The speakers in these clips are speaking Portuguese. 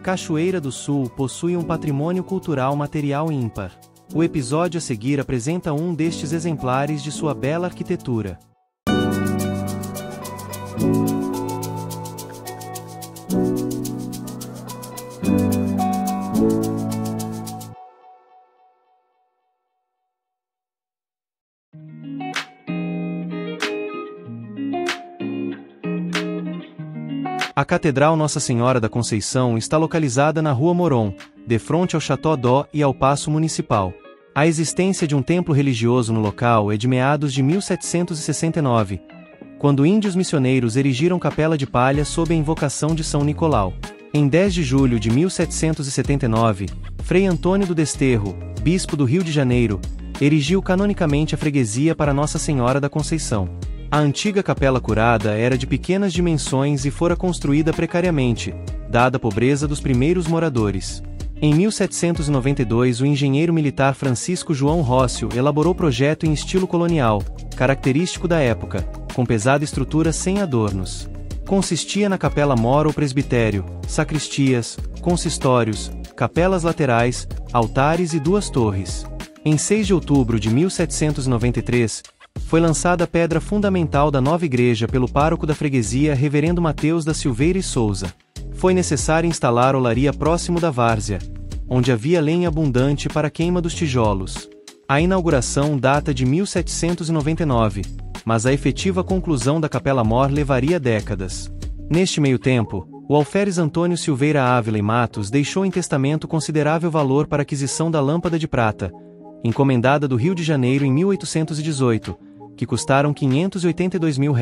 Cachoeira do Sul possui um patrimônio cultural material ímpar. O episódio a seguir apresenta um destes exemplares de sua bela arquitetura. A Catedral Nossa Senhora da Conceição está localizada na Rua Moron, de frente ao Chateau d'Eau e ao Paço Municipal. A existência de um templo religioso no local é de meados de 1769, quando índios missioneiros erigiram capela de palha sob a invocação de São Nicolau. Em 10 de julho de 1779, Frei Antônio do Desterro, bispo do Rio de Janeiro, erigiu canonicamente a freguesia para Nossa Senhora da Conceição. A antiga Capela Curada era de pequenas dimensões e fora construída precariamente, dada a pobreza dos primeiros moradores. Em 1792, o engenheiro militar Francisco João Rócio elaborou projeto em estilo colonial, característico da época, com pesada estrutura sem adornos. Consistia na capela mor ou presbitério, sacristias, consistórios, capelas laterais, altares e 2 torres. Em 6 de outubro de 1793, foi lançada a pedra fundamental da nova igreja pelo pároco da freguesia Reverendo Mateus da Silveira e Souza. Foi necessário instalar olaria próximo da várzea, onde havia lenha abundante para a queima dos tijolos. A inauguração data de 1799, mas a efetiva conclusão da Capela Mor levaria décadas. Neste meio tempo, o alferes Antônio Silveira Ávila e Matos deixou em testamento considerável valor para a aquisição da lâmpada de prata, encomendada do Rio de Janeiro em 1818, que custaram R$582 mil.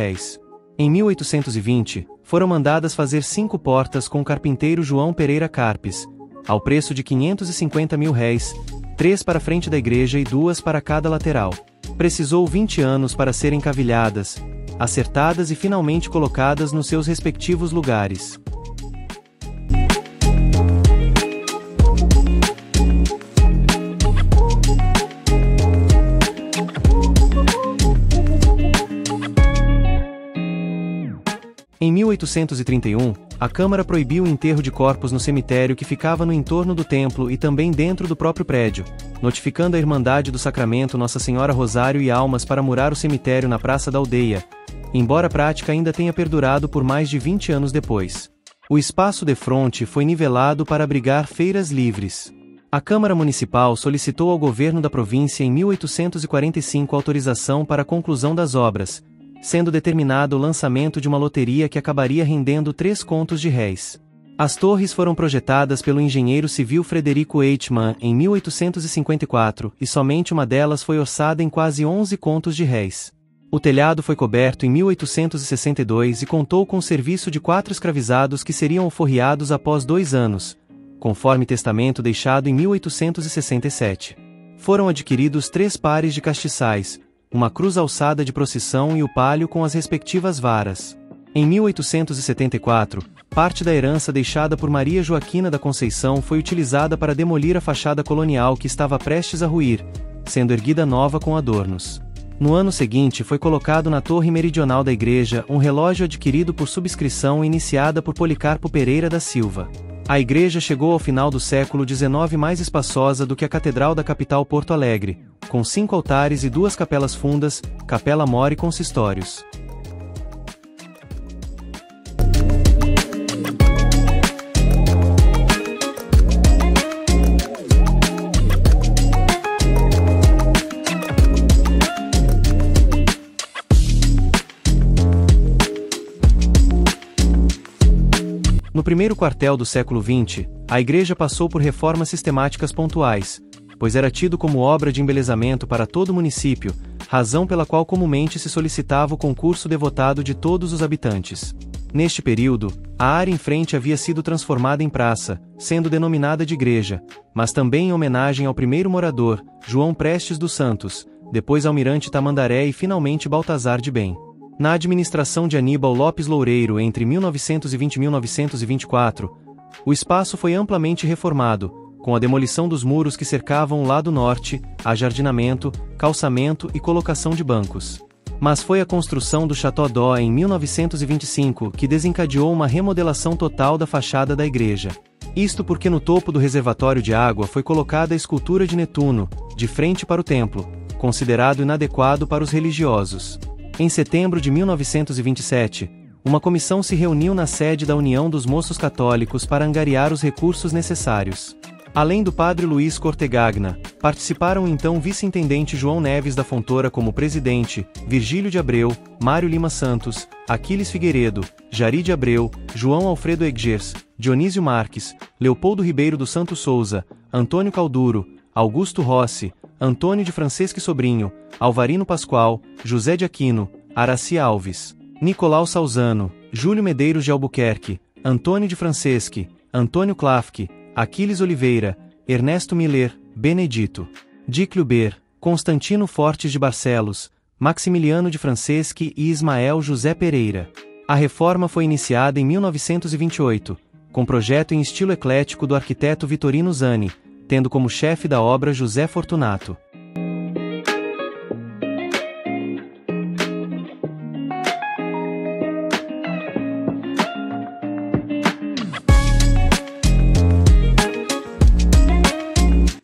Em 1820, foram mandadas fazer 5 portas com o carpinteiro João Pereira Carpes, ao preço de R$550 mil, 3 para a frente da igreja e 2 para cada lateral. Precisou 20 anos para serem cavilhadas, acertadas e finalmente colocadas nos seus respectivos lugares. Em 1831, a Câmara proibiu o enterro de corpos no cemitério que ficava no entorno do templo e também dentro do próprio prédio, notificando a Irmandade do Sacramento Nossa Senhora Rosário e Almas para murar o cemitério na Praça da Aldeia, embora a prática ainda tenha perdurado por mais de 20 anos depois. O espaço de fronte foi nivelado para abrigar feiras livres. A Câmara Municipal solicitou ao governo da província em 1845 autorização para a conclusão das obras, sendo determinado o lançamento de uma loteria que acabaria rendendo 3 contos de réis. As torres foram projetadas pelo engenheiro civil Frederico Eichmann em 1854 e somente uma delas foi orçada em quase 11 contos de réis. O telhado foi coberto em 1862 e contou com o serviço de 4 escravizados que seriam alforriados após 2 anos, conforme testamento deixado em 1867. Foram adquiridos 3 pares de castiçais, uma cruz alçada de procissão e o pálio com as respectivas varas. Em 1874, parte da herança deixada por Maria Joaquina da Conceição foi utilizada para demolir a fachada colonial que estava prestes a ruir, sendo erguida nova com adornos. No ano seguinte foi colocado na torre meridional da igreja um relógio adquirido por subscrição iniciada por Policarpo Pereira da Silva. A igreja chegou ao final do século XIX mais espaçosa do que a Catedral da capital Porto Alegre, com 5 altares e 2 capelas fundas, capela mor e consistórios. No primeiro quartel do século XX, a igreja passou por reformas sistemáticas pontuais, pois era tido como obra de embelezamento para todo o município, razão pela qual comumente se solicitava o concurso devotado de todos os habitantes. Neste período, a área em frente havia sido transformada em praça, sendo denominada de igreja, mas também em homenagem ao primeiro morador, João Prestes dos Santos, depois Almirante Tamandaré e finalmente Baltazar de Bem. Na administração de Aníbal Lopes Loureiro entre 1920 e 1924, o espaço foi amplamente reformado, com a demolição dos muros que cercavam o lado norte, ajardinamento, calçamento e colocação de bancos. Mas foi a construção do Chateau d'Eau em 1925 que desencadeou uma remodelação total da fachada da igreja. Isto porque no topo do reservatório de água foi colocada a escultura de Netuno, de frente para o templo, considerado inadequado para os religiosos. Em setembro de 1927, uma comissão se reuniu na sede da União dos Moços Católicos para angariar os recursos necessários. Além do padre Luiz Cortegagna, participaram então o vice-intendente João Neves da Fontoura como presidente, Virgílio de Abreu, Mário Lima Santos, Aquiles Figueiredo, Jari de Abreu, João Alfredo Egers, Dionísio Marques, Leopoldo Ribeiro dos Santos Souza, Antônio Calduro, Augusto Rossi, Antônio de Franceschi Sobrinho, Alvarino Pascoal, José de Aquino, Araci Alves, Nicolau Salzano, Júlio Medeiros de Albuquerque, Antônio de Franceschi, Antônio Klafke, Aquiles Oliveira, Ernesto Miller, Benedito Diclio Ber, Constantino Fortes de Barcelos, Maximiliano de Franceschi e Ismael José Pereira. A reforma foi iniciada em 1928, com projeto em estilo eclético do arquiteto Vitorino Zani, tendo como chefe da obra José Fortunato.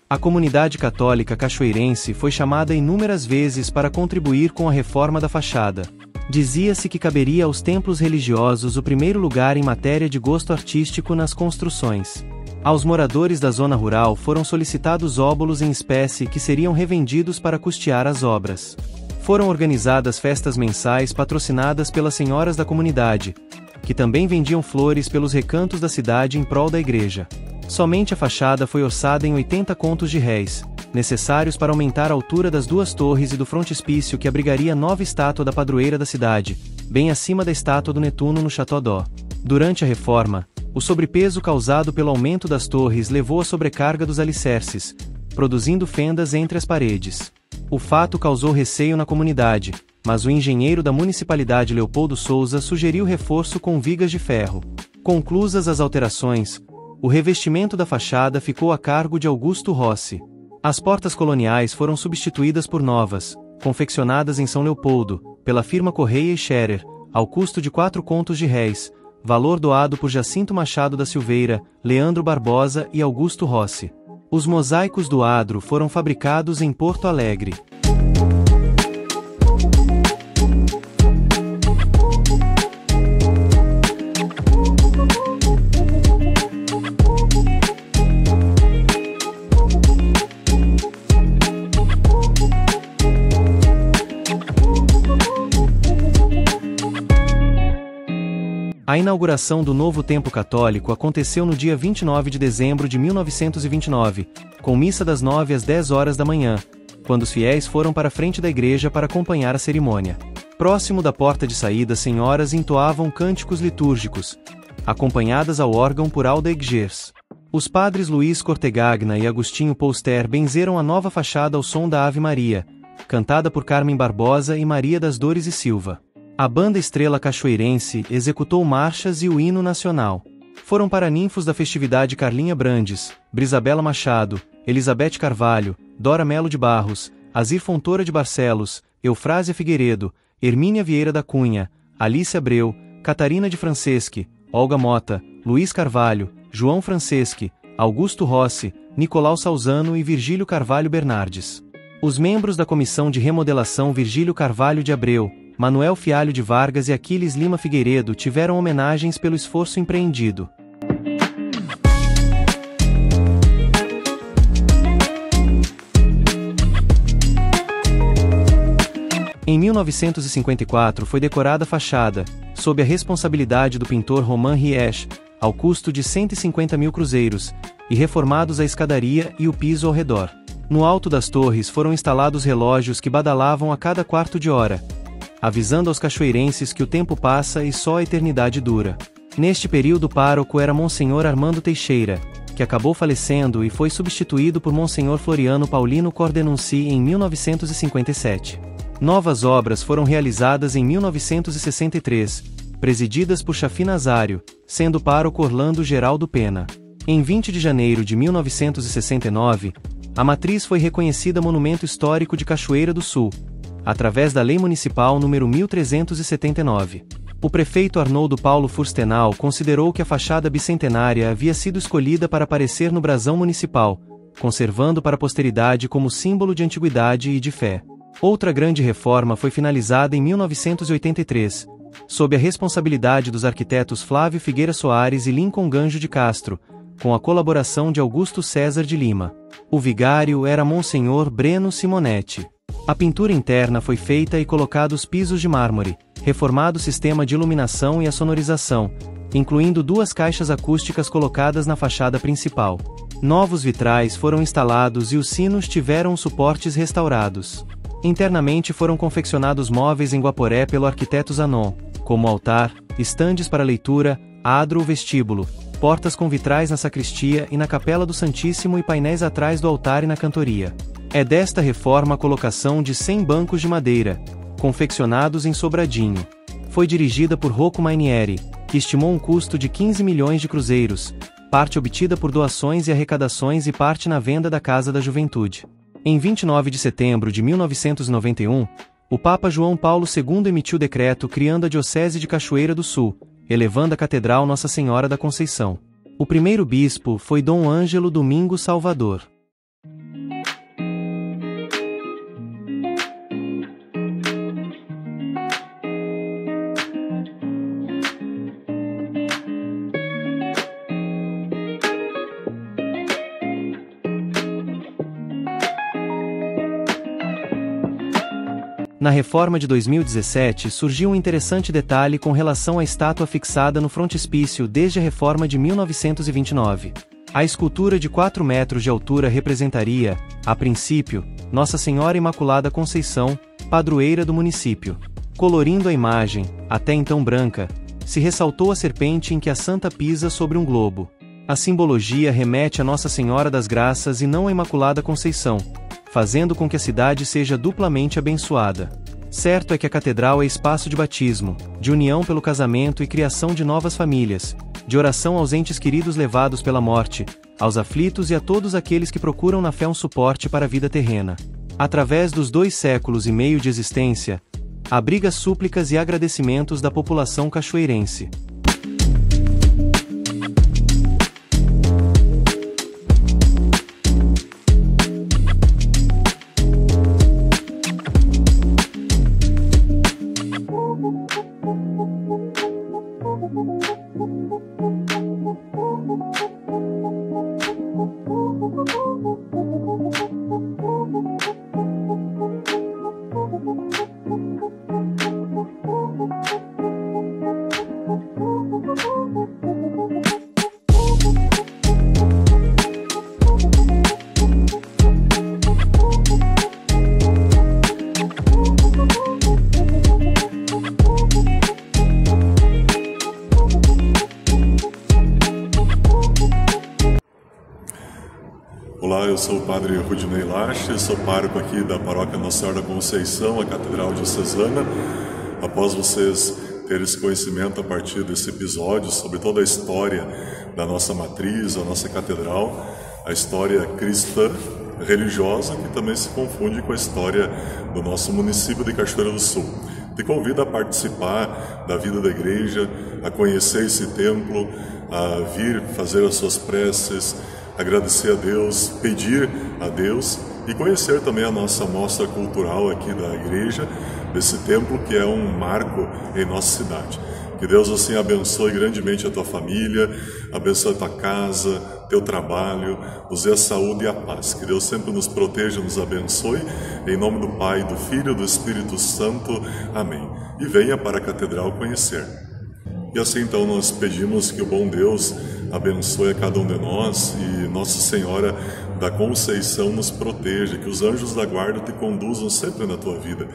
A comunidade católica cachoeirense foi chamada inúmeras vezes para contribuir com a reforma da fachada. Dizia-se que caberia aos templos religiosos o primeiro lugar em matéria de gosto artístico nas construções. Aos moradores da zona rural foram solicitados óbolos em espécie que seriam revendidos para custear as obras. Foram organizadas festas mensais patrocinadas pelas senhoras da comunidade, que também vendiam flores pelos recantos da cidade em prol da igreja. Somente a fachada foi orçada em 80 contos de réis, necessários para aumentar a altura das duas torres e do frontispício que abrigaria a nova estátua da padroeira da cidade, bem acima da estátua do Netuno no Chateau d'Eau. Durante a reforma, o sobrepeso causado pelo aumento das torres levou à sobrecarga dos alicerces, produzindo fendas entre as paredes. O fato causou receio na comunidade, mas o engenheiro da municipalidade Leopoldo Souza sugeriu reforço com vigas de ferro. Conclusas as alterações, o revestimento da fachada ficou a cargo de Augusto Rossi. As portas coloniais foram substituídas por novas, confeccionadas em São Leopoldo, pela firma Correia e Scherer, ao custo de 4 contos de réis, valor doado por Jacinto Machado da Silveira, Leandro Barbosa e Augusto Rossi. Os mosaicos do adro foram fabricados em Porto Alegre. A inauguração do novo templo católico aconteceu no dia 29 de dezembro de 1929, com missa das 9 às 10 horas da manhã, quando os fiéis foram para a frente da igreja para acompanhar a cerimônia. Próximo da porta de saída, senhoras entoavam cânticos litúrgicos, acompanhadas ao órgão por Alda Egers. Os padres Luiz Cortegagna e Agostinho Pouster benzeram a nova fachada ao som da Ave Maria, cantada por Carmen Barbosa e Maria das Dores e Silva. A banda Estrela Cachoeirense executou marchas e o hino nacional. Foram paraninfos da festividade Carlinha Brandes, Brisabela Machado, Elizabeth Carvalho, Dora Melo de Barros, Azir Fontoura de Barcelos, Eufrásia Figueiredo, Hermínia Vieira da Cunha, Alice Abreu, Catarina de Franceschi, Olga Mota, Luiz Carvalho, João Franceschi, Augusto Rossi, Nicolau Salzano e Virgílio Carvalho Bernardes. Os membros da comissão de remodelação Virgílio Carvalho de Abreu, Manuel Fialho de Vargas e Aquiles Lima Figueiredo tiveram homenagens pelo esforço empreendido. Em 1954 foi decorada a fachada, sob a responsabilidade do pintor Romain Riesch, ao custo de 150 mil cruzeiros, e reformados a escadaria e o piso ao redor. No alto das torres foram instalados relógios que badalavam a cada quarto de hora, avisando aos cachoeirenses que o tempo passa e só a eternidade dura. Neste período o pároco era Monsenhor Armando Teixeira, que acabou falecendo e foi substituído por Monsenhor Floriano Paulino Cordenunci em 1957. Novas obras foram realizadas em 1963, presididas por Chafi Nazário, sendo pároco Orlando Geraldo Pena. Em 20 de janeiro de 1969, a matriz foi reconhecida Monumento Histórico de Cachoeira do Sul, através da Lei Municipal nº 1379. O prefeito Arnoldo Paulo Furstenau considerou que a fachada bicentenária havia sido escolhida para aparecer no brasão municipal, conservando para a posteridade como símbolo de antiguidade e de fé. Outra grande reforma foi finalizada em 1983, sob a responsabilidade dos arquitetos Flávio Figueira Soares e Lincoln Ganjo de Castro, com a colaboração de Augusto César de Lima. O vigário era Monsenhor Breno Simonetti. A pintura interna foi feita e colocados pisos de mármore, reformado o sistema de iluminação e a sonorização, incluindo 2 caixas acústicas colocadas na fachada principal. Novos vitrais foram instalados e os sinos tiveram suportes restaurados. Internamente foram confeccionados móveis em Guaporé pelo arquiteto Zanon, como altar, estandes para leitura, adro vestíbulo, portas com vitrais na sacristia e na capela do Santíssimo e painéis atrás do altar e na cantoria. É desta reforma a colocação de 100 bancos de madeira, confeccionados em Sobradinho. Foi dirigida por Rocco Mainieri, que estimou um custo de 15 milhões de cruzeiros, parte obtida por doações e arrecadações e parte na venda da Casa da Juventude. Em 29 de setembro de 1991, o Papa João Paulo II emitiu decreto criando a Diocese de Cachoeira do Sul, elevando a Catedral Nossa Senhora da Conceição. O primeiro bispo foi Dom Ângelo Domingos Salvador. Na reforma de 2017 surgiu um interessante detalhe com relação à estátua fixada no frontispício desde a reforma de 1929. A escultura de 4 metros de altura representaria, a princípio, Nossa Senhora Imaculada Conceição, padroeira do município. Colorindo a imagem, até então branca, se ressaltou a serpente em que a santa pisa sobre um globo. A simbologia remete a Nossa Senhora das Graças e não a Imaculada Conceição, fazendo com que a cidade seja duplamente abençoada. Certo é que a catedral é espaço de batismo, de união pelo casamento e criação de novas famílias, de oração aos entes queridos levados pela morte, aos aflitos e a todos aqueles que procuram na fé um suporte para a vida terrena. Através dos 2 séculos e meio de existência, abriga súplicas e agradecimentos da população cachoeirense. Olá, eu sou o Padre Rudinei Lache, sou pároco aqui da Paróquia Nossa Senhora da Conceição, a Catedral Diocesana. Após vocês terem esse conhecimento a partir desse episódio sobre toda a história da nossa matriz, a nossa catedral, a história cristã religiosa que também se confunde com a história do nosso município de Cachoeira do Sul. Te convido a participar da vida da igreja, a conhecer esse templo, a vir fazer as suas preces, agradecer a Deus, pedir a Deus e conhecer também a nossa mostra cultural aqui da igreja, desse templo que é um marco em nossa cidade. Que Deus assim abençoe grandemente a tua família, abençoe a tua casa, teu trabalho, nos dê a saúde e a paz. Que Deus sempre nos proteja, nos abençoe, em nome do Pai, do Filho e do Espírito Santo. Amém. E venha para a Catedral conhecer. E assim então nós pedimos que o bom Deus abençoe a cada um de nós e Nossa Senhora da Conceição nos proteja, que os anjos da guarda te conduzam sempre na tua vida.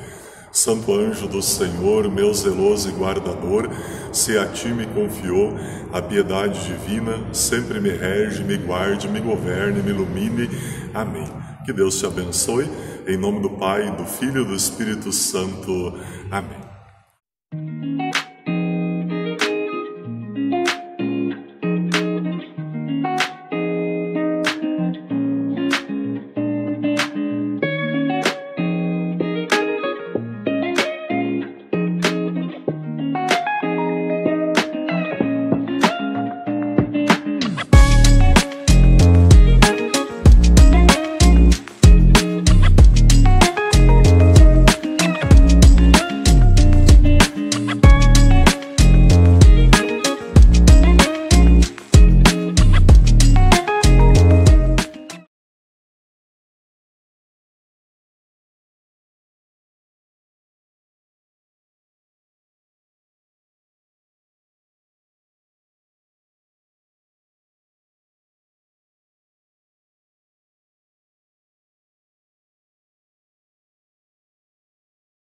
Santo anjo do Senhor, meu zeloso e guardador, se a ti me confiou a piedade divina, sempre me rege, me guarde, me governe, me ilumine. Amém. Que Deus te abençoe, em nome do Pai, do Filho e do Espírito Santo. Amém.